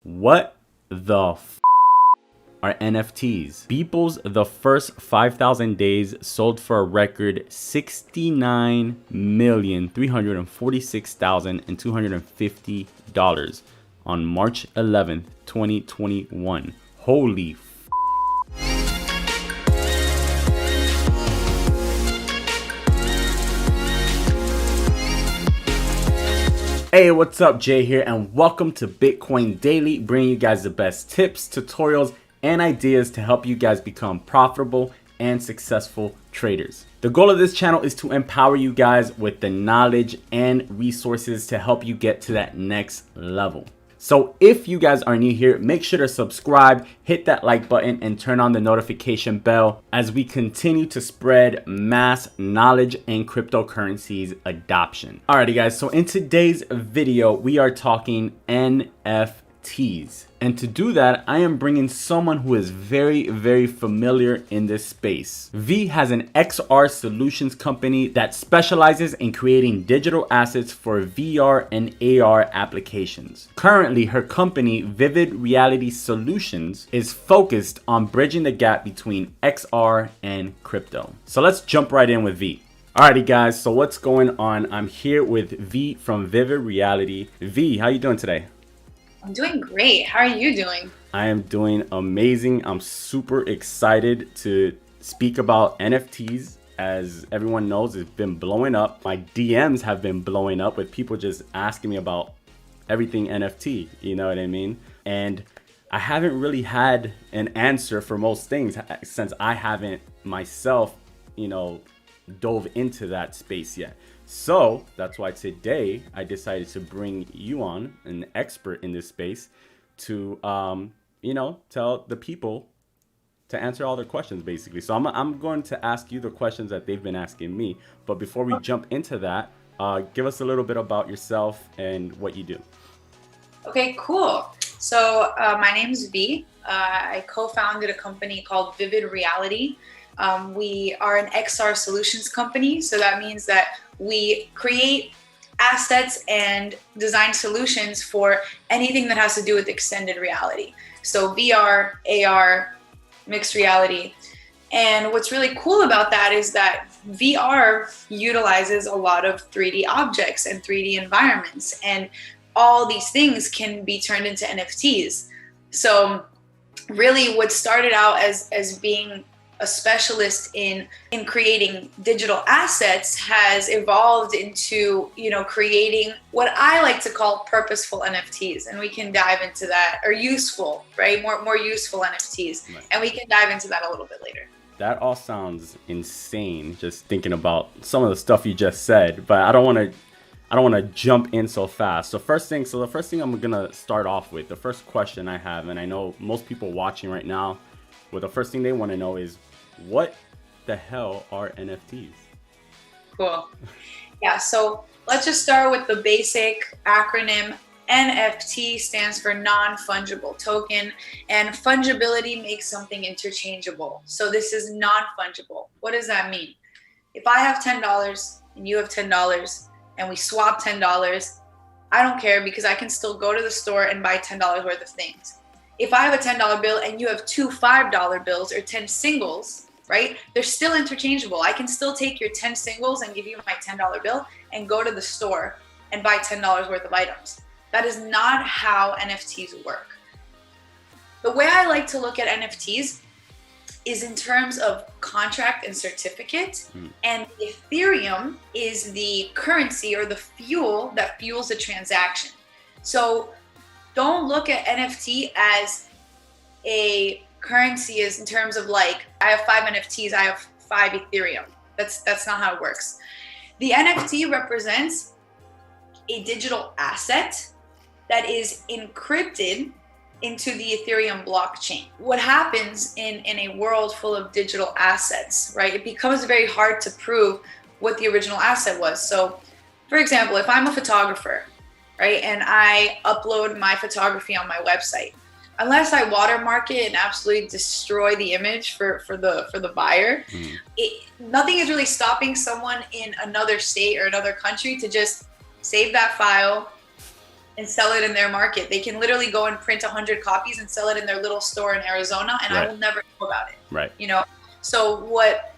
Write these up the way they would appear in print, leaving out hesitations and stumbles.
What the are NFTs? Beeple's the first 5,000 days sold for a record $69,346,250 on March 11th, 2021. Holy Hey, what's up? Jay here, and welcome to Bitcoin Daily, bringing you guys the best tips, tutorials, and ideas to help you guys become profitable and successful traders. The goal of this channel is to empower you guys with the knowledge and resources to help you get to that next level. So if you guys are new here, make sure to subscribe, hit that like button, and turn on the notification bell as we continue to spread mass knowledge and cryptocurrencies adoption. Alrighty guys, so in today's video, we are talking NFTs. And to do that, I am bringing someone who is very familiar in this space. V has an XR solutions company that specializes in creating digital assets for VR and AR applications. Currently, her company, Vivid Reality Solutions, is focused on bridging the gap between XR and crypto. So let's jump right in with V. Alrighty guys, so what's going on? I'm here with V from Vivid Reality. V, how you doing today? I'm doing great. How are you doing? I am doing amazing. I'm super excited to speak about NFTs. As everyone knows, it's been blowing up. My DMs have been blowing up with people just asking me about everything NFT, you know what I mean? And I haven't really had an answer for most things since I haven't myself, dove into that space yet. So that's why today I decided to bring you on, an expert in this space, to tell the people to answer all their questions basically. So I'm going to ask you the questions that they've been asking me. But before we jump into that, give us a little bit about yourself and what you do. Okay, cool. So my name's V. I co-founded a company called Vivid Reality. We are an XR solutions company. So that means that we create assets and design solutions for anything that has to do with extended reality. So VR, AR, mixed reality. And what's really cool about that is that VR utilizes a lot of 3D objects and 3D environments, and all these things can be turned into NFTs. So really what started out as being a specialist in creating digital assets has evolved into, creating what I like to call purposeful NFTs. And we can dive into that, or useful, right? More useful NFTs. Right. And we can dive into that a little bit later. That all sounds insane, just thinking about some of the stuff you just said, but I don't want to jump in so fast. So the first thing I'm gonna start off with, the first question I have, and I know most people watching right now, well, the first thing they want to know is, what the hell are NFTs? Cool. Yeah, so let's just start with the basic acronym. NFT stands for non-fungible token, and fungibility makes something interchangeable. So this is non-fungible. What does that mean? If I have $10 and you have $10 and we swap $10, I don't care because I can still go to the store and buy $10 worth of things. If I have a $10 bill and you have two $5 bills or 10 singles, right? They're still interchangeable. I can still take your 10 singles and give you my $10 bill and go to the store and buy $10 worth of items. That is not how NFTs work. The way I like to look at NFTs is in terms of contract and certificate, and Ethereum is the currency or the fuel that fuels the transaction. So don't look at NFT as a currency as in terms of like, I have 5 NFTs, I have 5 Ethereum. That's not how it works. The NFT represents a digital asset that is encrypted into the Ethereum blockchain. What happens in a world full of digital assets, right? It becomes very hard to prove what the original asset was. So for example, if I'm a photographer, right, and I upload my photography on my website, unless I watermark it and absolutely destroy the image for the buyer, nothing is really stopping someone in another state or another country to just save that file, and sell it in their market. They can literally go and print 100 copies and sell it in their little store in Arizona, and I will never know about it. Right. You know, so what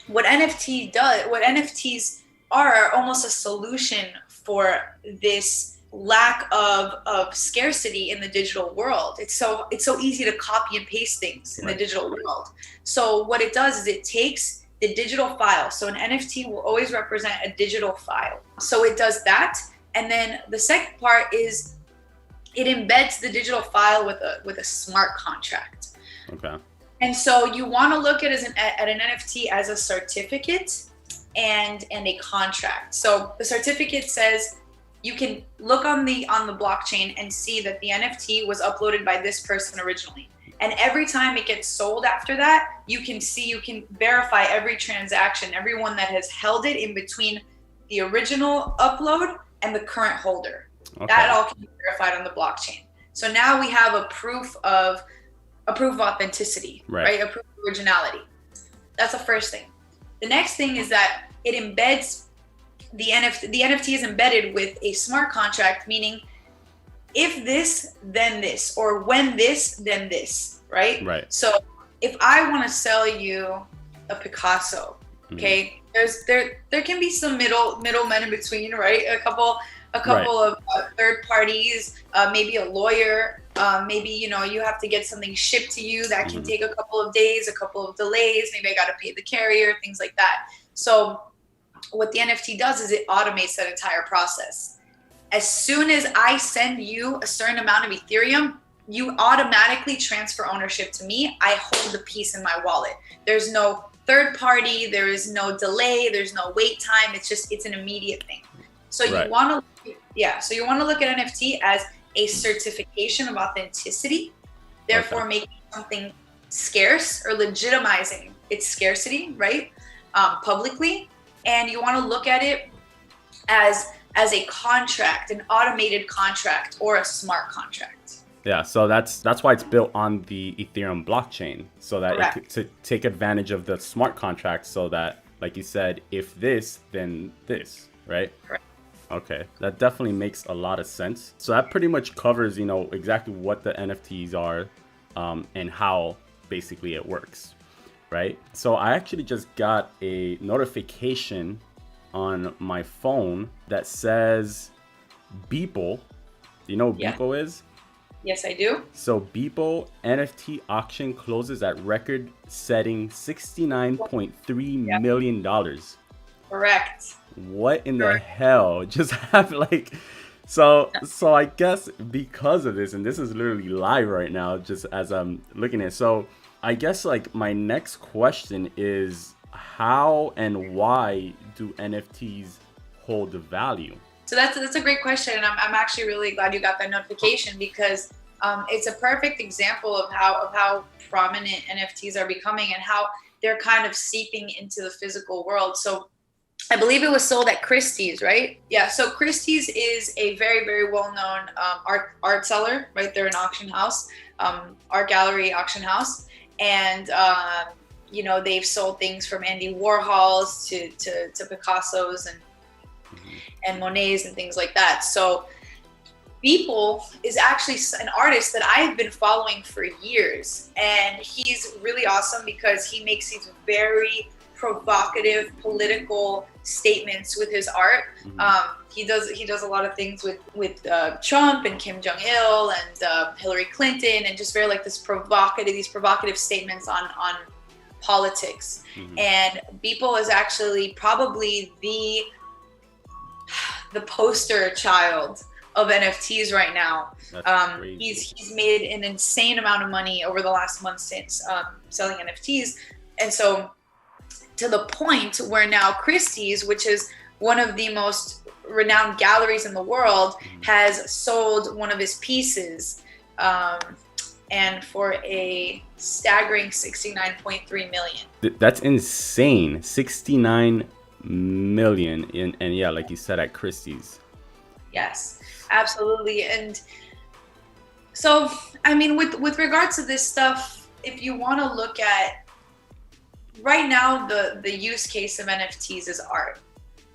NFTs are almost a solution for this lack of scarcity in the digital world. It's so easy to copy and paste things in the digital world. So what it does is it takes the digital file. So an NFT will always represent a digital file. So it does that. And then the second part is it embeds the digital file with a smart contract. Okay. And so you want to look at an NFT as a certificate and a contract. So the certificate says you can look on the blockchain and see that the NFT was uploaded by this person originally. And every time it gets sold after that, you can verify every transaction, everyone that has held it in between the original upload and the current holder. Okay. That all can be verified on the blockchain. So now we have a proof of authenticity, right? A proof of originality. That's the first thing. The next thing is that it embeds the NFT. The NFT is embedded with a smart contract, meaning if this, then this, or when this, then this, right? Right. So if I want to sell you a Picasso, okay, there can be some middlemen in between, right? A couple of third parties, maybe a lawyer, maybe you have to get something shipped to you that can take a couple of days, a couple of delays. Maybe I got to pay the carrier, things like that. So what the NFT does is it automates that entire process. As soon as I send you a certain amount of Ethereum, you automatically transfer ownership to me. I hold the piece in my wallet. There's no third party, there is no delay, there's no wait time. It's an immediate thing. So you want to look at NFT as a certification of authenticity, therefore making something scarce or legitimizing its scarcity, right? Publicly. And you want to look at it as a contract, an automated contract or a smart contract. Yeah, so that's why it's built on the Ethereum blockchain, so that it could, to take advantage of the smart contract, so that, like you said, if this, then this, right? Correct. Okay, that definitely makes a lot of sense. So that pretty much covers, exactly what the NFTs are, and how basically it works, right? So I actually just got a notification on my phone that says Beeple. You know what Beeple is? Yes, I do. So Beeple NFT auction closes at record-setting $69.3 million. Correct. What in the hell just happened? So I guess because of this, and this is literally live right now, just as I'm looking at it. So I guess my next question is, how and why do NFTs hold the value? So that's a great question, and I'm actually really glad you got that notification, because it's a perfect example of how prominent NFTs are becoming and how they're kind of seeping into the physical world. So I believe it was sold at Christie's, right? Yeah. So Christie's is a very, very well-known art seller, right? They're an auction house, art gallery auction house, and they've sold things from Andy Warhols to Picassos and Monets and things like that. So Beeple is actually an artist that I've been following for years, and he's really awesome because he makes these very provocative political statements with his art. He does a lot of things with Trump and Kim Jong-il and Hillary Clinton, and just very these provocative statements on politics. And Beeple is actually probably the poster child of NFTs right now. He's made an insane amount of money over the last month since selling NFTs, and so to the point where now Christie's, which is one of the most renowned galleries in the world, has sold one of his pieces, and for a staggering $69.3 million. That's insane. 69 million, and yeah, like you said, at Christie's. Yes, absolutely. And so, I mean, with regards to this stuff, if you want to look at right now, the use case of NFTs is art.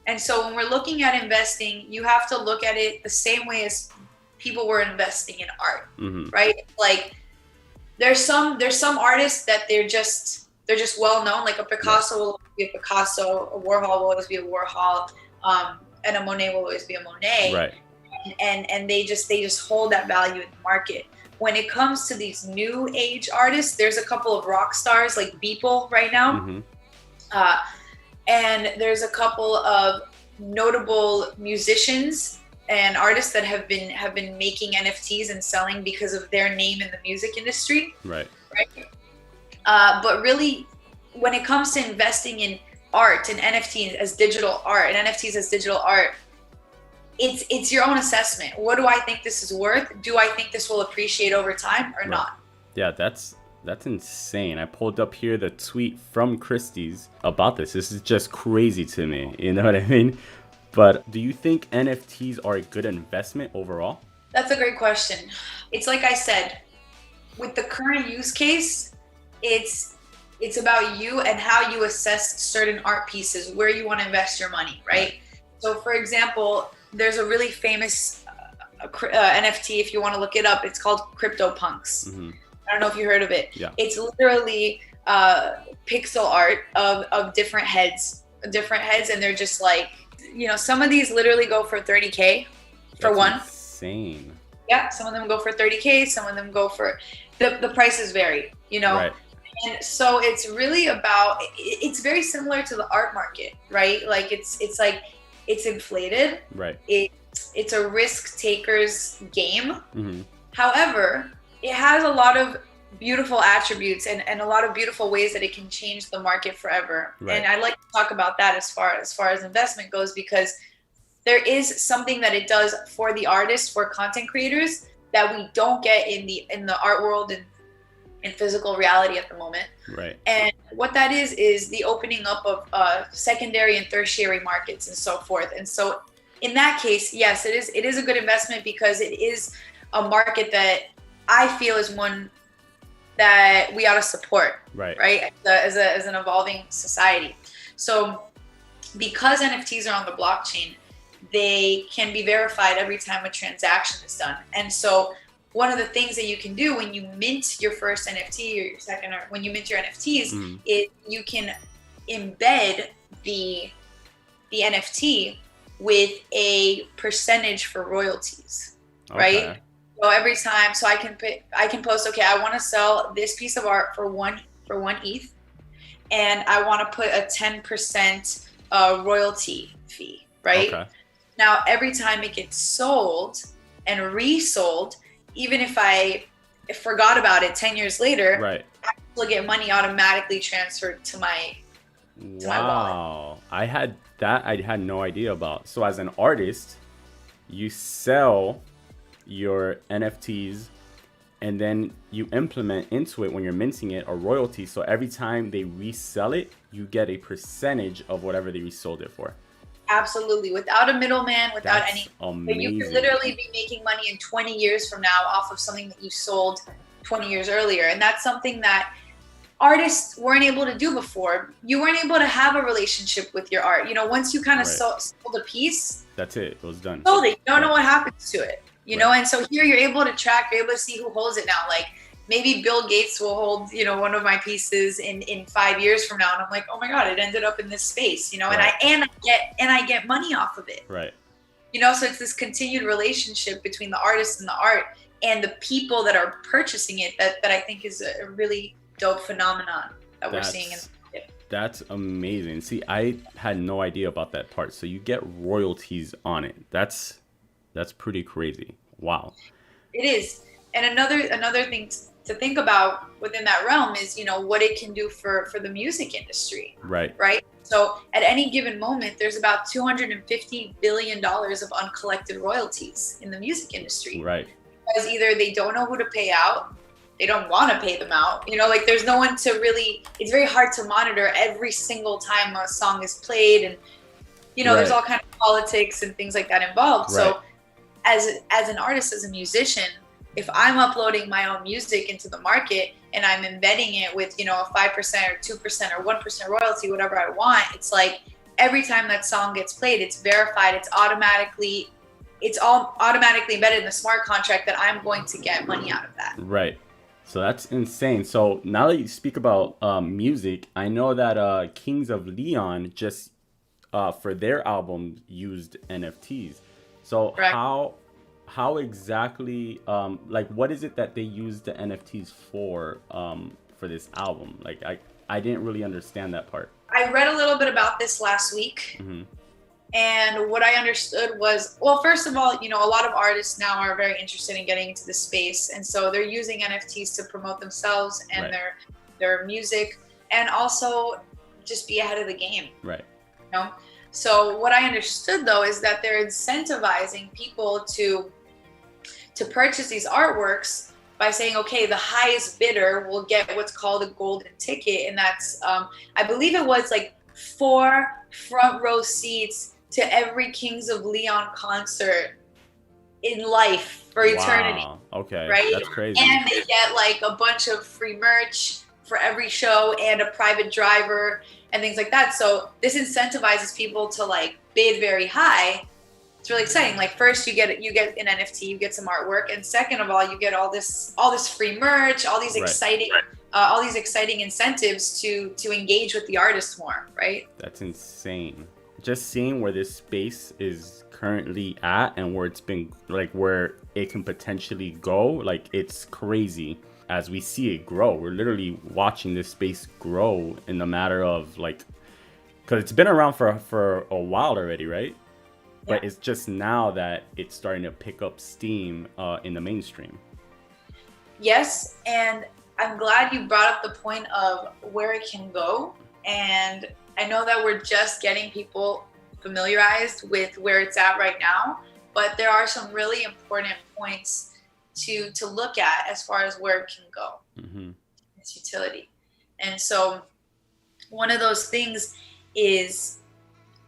And so when we're looking at investing, you have to look at it the same way as people were investing in art, Mm-hmm. right? Like there's some artists that they're just well known. Like a Picasso will always be a Picasso, a Warhol will always be a Warhol, and a Monet will always be a Monet. Right. And they just hold that value in the market. When it comes to these new age artists, there's a couple of rock stars like Beeple right now. Mm-hmm. And there's a couple of notable musicians and artists that have been making NFTs and selling because of their name in the music industry. Right. But really, when it comes to investing in art and NFTs as digital art and NFTs as digital art, it's your own assessment. What do I think this is worth? Do I think this will appreciate over time or not? Yeah, that's insane. I pulled up here the tweet from Christie's about this. This is just crazy to me. You know what I mean? But do you think NFTs are a good investment overall? That's a great question. It's like I said, with the current use case, it's about you and how you assess certain art pieces, where you want to invest your money, right? So for example, there's a really famous NFT, if you want to look it up, it's called Crypto Punks. Mm-hmm. I don't know if you heard of it. Yeah. It's literally pixel art of different heads, and they're just like, you know, some of these literally go for 30K for That's one. Insane. Yeah, some of them go for 30K, some of them go for, the prices vary, you know? Right. And so it's really about, it's very similar to the art market, right? Like it's like, it's inflated. Right. It's a risk taker's game. Mm-hmm. However, it has a lot of beautiful attributes and a lot of beautiful ways that it can change the market forever. Right. And I like to talk about that as far as investment goes, because there is something that it does for the artists, for content creators, that we don't get in the art world and in physical reality at the moment. Right. And what that is the opening up of secondary and tertiary markets and so forth. And so in that case, yes, it is a good investment, because it is a market that I feel is one that we ought to support, right? As an evolving society. So because NFTs are on the blockchain, they can be verified every time a transaction is done. And so one of the things that you can do when you mint your first NFT or your second, or when you mint your NFTs, is you can embed the NFT with a percentage for royalties, right? So every time, so I can post, okay, I want to sell this piece of art for one ETH, and I want to put a 10% royalty fee, right? Okay. Now every time it gets sold and resold, even if I forgot about it 10 years later, right, I still get money automatically transferred to my wallet. Wow, I had no idea about. So as an artist, you sell your NFTs and then you implement into it, when you're minting it, a royalty. So every time they resell it, you get a percentage of whatever they resold it for. Absolutely, without a middleman, without That's any. amazing. You could literally be making money in 20 years from now off of something that you sold 20 years earlier. And that's something that artists weren't able to do before. You weren't able to have a relationship with your art. You know, once you kind of sold a piece, that's it. It was done. Sold it. You don't know what happens to it. You know, and so here you're able to track, you're able to see who holds it now. Like maybe Bill Gates will hold, you know, one of my pieces in 5 years from now, and I'm like, oh my God, it ended up in this space, you know, and I get money off of it. Right. You know, so it's this continued relationship between the artist and the art and the people that are purchasing it that I think is a really dope phenomenon that we're seeing in the market. That's amazing. See, I had no idea about that part. So you get royalties on it. That's pretty crazy. Wow. It is. And another thing to think about within that realm is, you know, what it can do for the music industry. Right. Right. So at any given moment, there's about $250 billion of uncollected royalties in the music industry. Right. Because either they don't know who to pay out, they don't want to pay them out. You know, like there's no one to really, it's very hard to monitor every single time a song is played. And, you know, there's all kinds of politics and things like that involved. Right. So as an artist, as a musician, if I'm uploading my own music into the market and I'm embedding it with, you know, a 5% or 2% or 1% royalty, whatever I want, it's like every time that song gets played, it's verified, it's automatically it's all automatically embedded in the smart contract that I'm going to get money out of that. Right. So that's insane. So now that you speak about music, I know that Kings of Leon just for their album used NFTs. So Correct. how exactly like what is it that they used the NFTs for this album? Like I didn't really understand that part. I read a little bit about this last week. Mm-hmm. And what I understood was, well, first of all, a lot of artists now are very interested in getting into the space. And so they're using NFTs to promote themselves and Right. their music, and also just be ahead of the game. Right. So what I understood though is that they're incentivizing people to purchase these artworks by saying, okay, the highest bidder will get what's called a golden ticket. And that's, I believe it was like 4 front row seats to every Kings of Leon concert in life for eternity. Wow. Okay. Right? That's crazy. And they get like a bunch of free merch for every show and a private driver and things like that. So this incentivizes people to like bid very high. It's really exciting. Like first you get an NFT, you get some artwork, and second of all, you get all this free merch, all these exciting incentives to engage with the artist more, right? That's insane. Just seeing where this space is currently at and where it's been, like where it can potentially go, like it's crazy as we see it grow. We're literally watching this space grow in the matter of like, because it's been around for a while already, right? Yeah. But it's just now that it's starting to pick up steam in the mainstream. Yes, and I'm glad you brought up the point of where it can go. And I know that we're just getting people familiarized with where it's at right now, but there are some really important points to look at as far as where it can go. Mm-hmm. Its utility. And so one of those things is,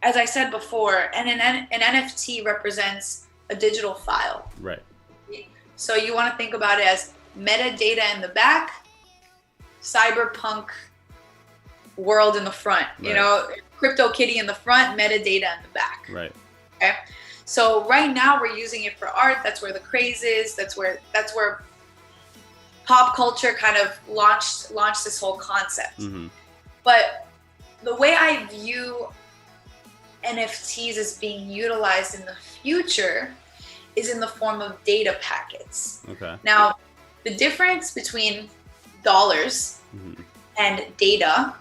as I said before, an NFT represents a digital file. Right. So you want to think about it as metadata in the back, cyberpunk world in the front, right. Crypto kitty in the front, metadata in the back. Right. Okay. So right now we're using it for art. That's where the craze is. That's where pop culture kind of launched this whole concept. Mm-hmm. But the way I view NFTs as being utilized in the future is in the form of data packets. Okay. Now, the difference between dollars mm-hmm. and data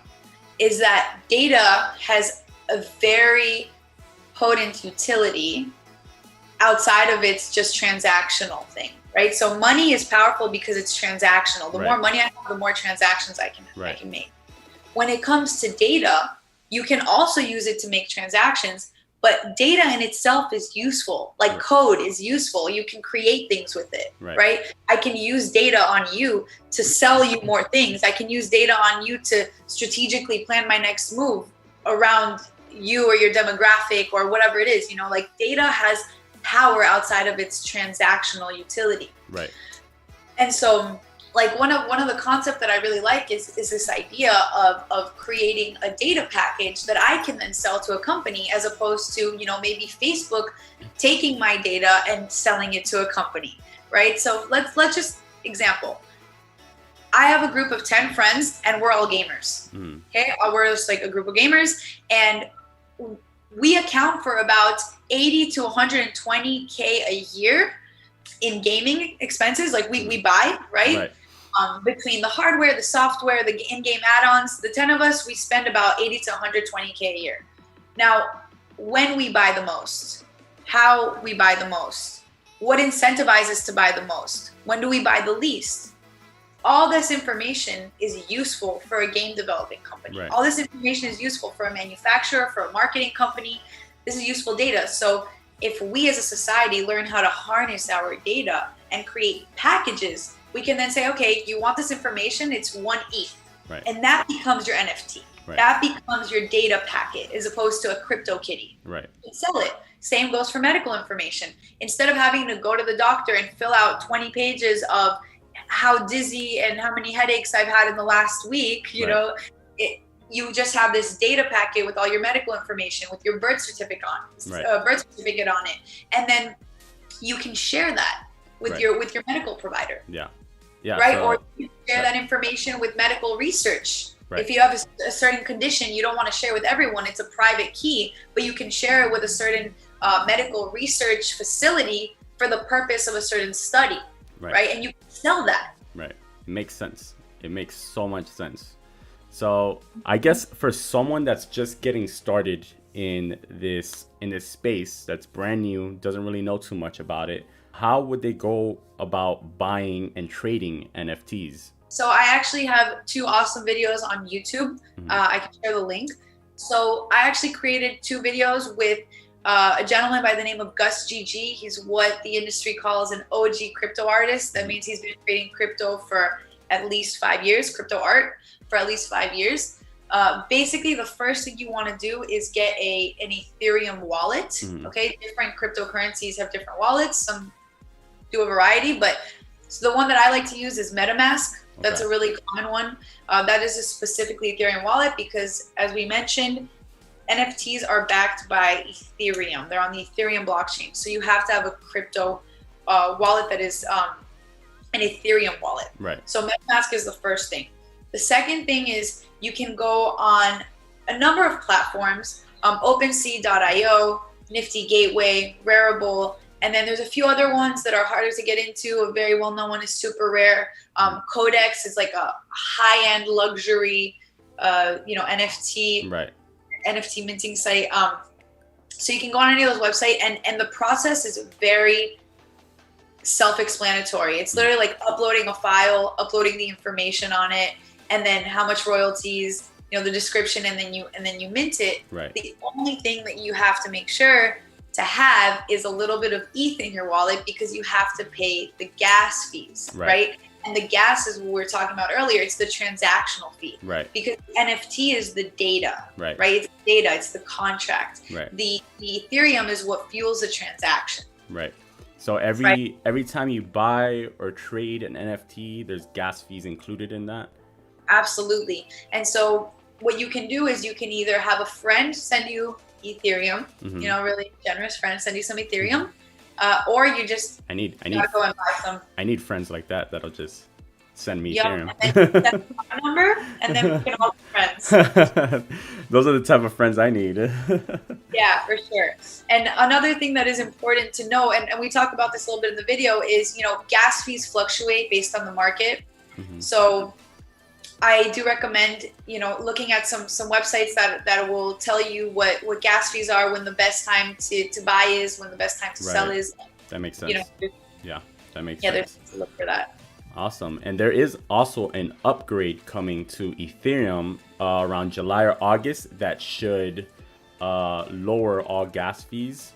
is that data has a very potent utility outside of its just transactional thing, right? So money is powerful because it's transactional. The right. more money I have, the more transactions I can make. When it comes to data, you can also use it to make transactions, but data in itself is useful. Like right. code is useful. You can create things with it, right? I can use data on you to sell you more things. I can use data on you to strategically plan my next move around you or your demographic or whatever it is. Like data has power outside of its transactional utility. Right. And so like one of the concepts that I really like is this idea of creating a data package that I can then sell to a company, as opposed to, maybe Facebook taking my data and selling it to a company, right? So let's just example. I have a group of 10 friends and we're all gamers. Mm. Okay. We're just like a group of gamers, and we account for about 80 to 120K a year in gaming expenses. Like we buy, right? Between the hardware, the software, the in-game add-ons, the 10 of us, we spend about 80 to 120K a year. Now, when we buy the most, how we buy the most, what incentivizes us to buy the most, when do we buy the least? All this information is useful for a game developing company. Right. All this information is useful for a manufacturer, for a marketing company. This is useful data. So if we as a society learn how to harness our data and create packages, we can then say, okay, you want this information, it's 1 ETH. Right. And that becomes your NFT. Right. That becomes your data packet, as opposed to a crypto kitty. Right. You can sell it. Same goes for medical information. Instead of having to go to the doctor and fill out 20 pages of how dizzy and how many headaches I've had in the last week, you you just have this data packet with all your medical information, with your birth certificate on it. And then you can share that with Right. your medical provider. Yeah. Yeah. Right. So, Or you can share right. that information with medical research. Right. If you have a certain condition, you don't want to share with everyone. It's a private key, but you can share it with a certain medical research facility for the purpose of a certain study. Right. And you can sell that. Right. It makes sense. It makes so much sense. So I guess for someone that's just getting started in this space, that's brand new, doesn't really know too much about it, how would they go about buying and trading NFTs? So I actually have 2 awesome videos on YouTube. I can share the link. So I actually created 2 videos with a gentleman by the name of Gus GG. He's what the industry calls an OG crypto artist. That means he's been trading crypto for at least 5 years, crypto art for at least 5 years. Basically, the first thing you want to do is get an Ethereum wallet. Okay, different cryptocurrencies have different wallets. Some do a variety, but so the one that I like to use is MetaMask. That's a really common one. That is a specifically Ethereum wallet because, as we mentioned, NFTs are backed by Ethereum. They're on the Ethereum blockchain. So you have to have a crypto wallet that is an Ethereum wallet. Right. So MetaMask is the first thing. The second thing is you can go on a number of platforms, OpenSea.io, Nifty Gateway, Rarible, and then there's a few other ones that are harder to get into. A very well-known one is Super Rare. Codex is like a high-end luxury, NFT, NFT minting site. So you can go on any of those websites, and the process is very self-explanatory. It's literally like uploading a file, uploading the information on it, and then how much royalties, the description, and then you mint it. Right. The only thing that you have to make sure to have is a little bit of ETH in your wallet because you have to pay the gas fees, right? And the gas is what we were talking about earlier. It's the transactional fee, right? Because NFT is the data, right? It's data, it's the contract. Right. The Ethereum is what fuels the transaction. Right. So every time you buy or trade an NFT, there's gas fees included in that? Absolutely. And so what you can do is you can either have a friend send you Ethereum, really generous friend send you some Ethereum, or you just I need go and buy some. I need friends like that that'll just send me Ethereum. Ethereum. And then send the phone number, and then we can all be friends. Those are the type of friends I need. Yeah, for sure. And another thing that is important to know, and we talk about this a little bit in the video, is gas fees fluctuate based on the market. So I do recommend, looking at some websites that will tell you what gas fees are, when the best time to buy is, when the best time to sell is. That makes sense. Yeah, that makes sense. Yeah, there's to look for that. Awesome. And there is also an upgrade coming to Ethereum around July or August that should lower all gas fees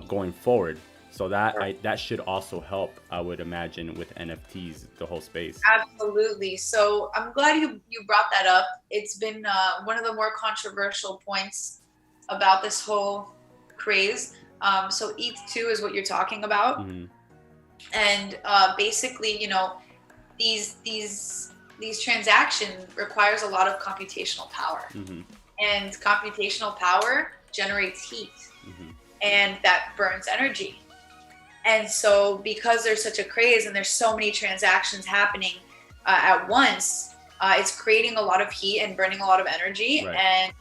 going forward. So that should also help, I would imagine, with NFTs, the whole space. Absolutely. So I'm glad you brought that up. It's been one of the more controversial points about this whole craze. So ETH2 is what you're talking about. And basically, these transactions requires a lot of computational power. And computational power generates heat. And that burns energy. And so because there's such a craze and there's so many transactions happening at once, it's creating a lot of heat and burning a lot of energy. Right. And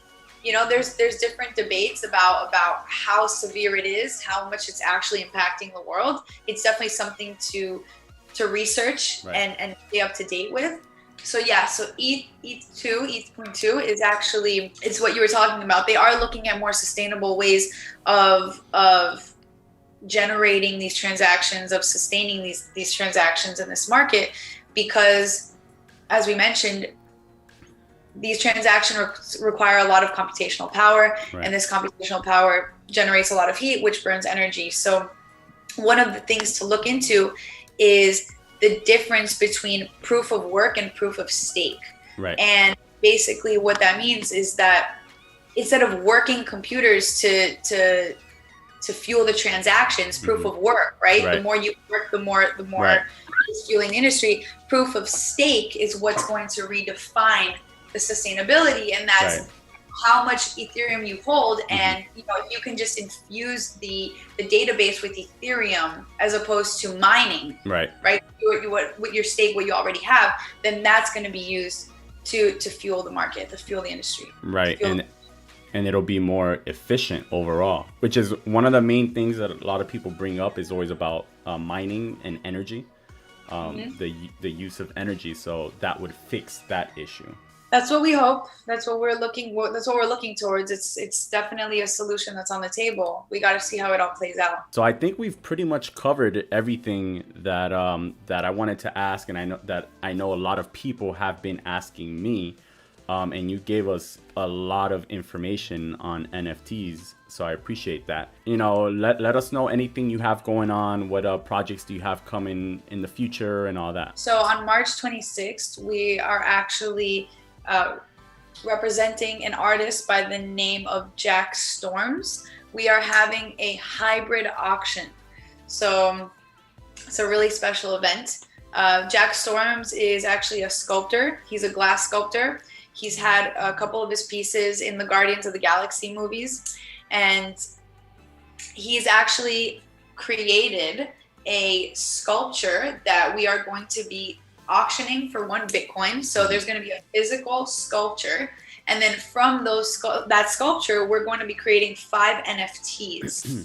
there's different debates about how severe it is, how much it's actually impacting the world. It's definitely something to research and stay up to date with. So yeah, so ETH2 is actually, it's what you were talking about. They are looking at more sustainable ways of generating these transactions, of sustaining these transactions in this market, because as we mentioned, these transactions require a lot of computational power, and this computational power generates a lot of heat, which burns energy. So one of the things to look into is the difference between proof of work and proof of stake. And basically what that means is that instead of working computers to fuel the transactions, proof of work, the more you work, the more it's fueling the industry. Proof of stake is what's going to redefine the sustainability, and that's how much Ethereum you hold, and you know, you can just infuse the database with Ethereum as opposed to mining, Right. What your stake, what you already have, then that's going to be used to fuel the market, to fuel the industry. Right. And it'll be more efficient overall, which is one of the main things that a lot of people bring up, is always about mining and energy, the use of energy. So that would fix that issue. That's what we hope. That's what we're looking towards. It's definitely a solution that's on the table. We got to see how it all plays out. So I think we've pretty much covered everything that that I wanted to ask, and I know a lot of people have been asking me. And you gave us a lot of information on NFTs, so I appreciate that. You know, let us know anything you have going on. What projects do you have coming in the future and all that? So on March 26th, we are actually representing an artist by the name of Jack Storms. We are having a hybrid auction. So it's a really special event. Jack Storms is actually a sculptor. He's a glass sculptor. He's had a couple of his pieces in the Guardians of the Galaxy movies, and he's actually created a sculpture that we are going to be auctioning for 1 Bitcoin. So there's going to be a physical sculpture, and then from that sculpture, we're going to be creating 5 NFTs.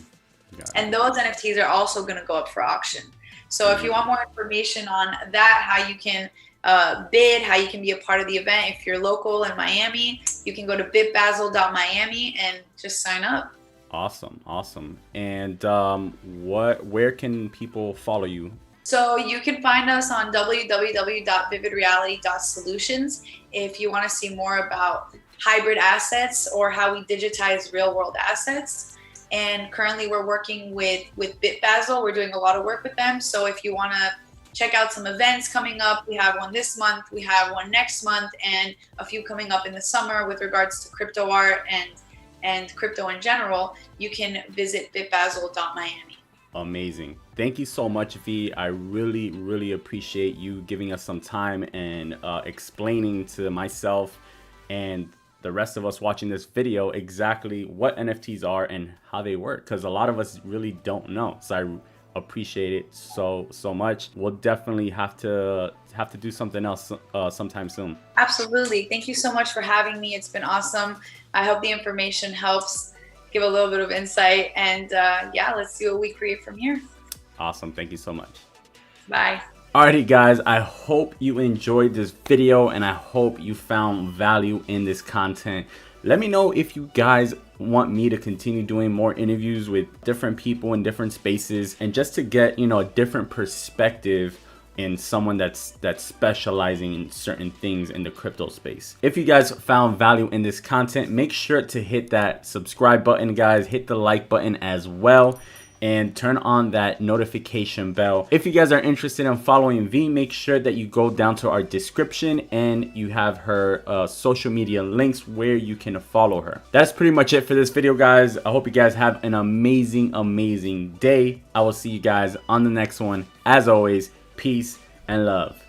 And those NFTs are also going to go up for auction. So if you want more information on that, how you can bid, how you can be a part of the event, if you're local in Miami, you can go to bitbasil.miami and just sign up. Awesome. And where can people follow you? So you can find us on www.vividreality.solutions if you want to see more about hybrid assets or how we digitize real world assets. And currently we're working with BitBasil. We're doing a lot of work with them. So if you want to check out some events coming up, we have one this month, we have one next month, and a few coming up in the summer with regards to crypto art and crypto in general. You can visit bitbasil.miami. Amazing. Thank you so much, V. I really appreciate you giving us some time and explaining to myself and the rest of us watching this video exactly what NFTs are and how they work, because a lot of us really don't know. So I appreciate it so much. We'll definitely have to do something else sometime soon. Absolutely. Thank you so much for having me. It's been awesome. I hope the information helps give a little bit of insight, and yeah, let's see what we create from here. Awesome. Thank you so much. Bye. Alrighty guys, I hope you enjoyed this video and I hope you found value in this content. Let me know if you guys want me to continue doing more interviews with different people in different spaces, and just to get, you know, a different perspective in someone that's specializing in certain things in the crypto space. If you guys found value in this content, make sure to hit that subscribe button, guys. Hit the like button as well, and turn on that notification bell. If you guys are interested in following V, make sure that you go down to our description and you have her social media links where you can follow her. That's pretty much it for this video, guys. I hope you guys have an amazing day. I will see you guys on the next one. As always, peace and love.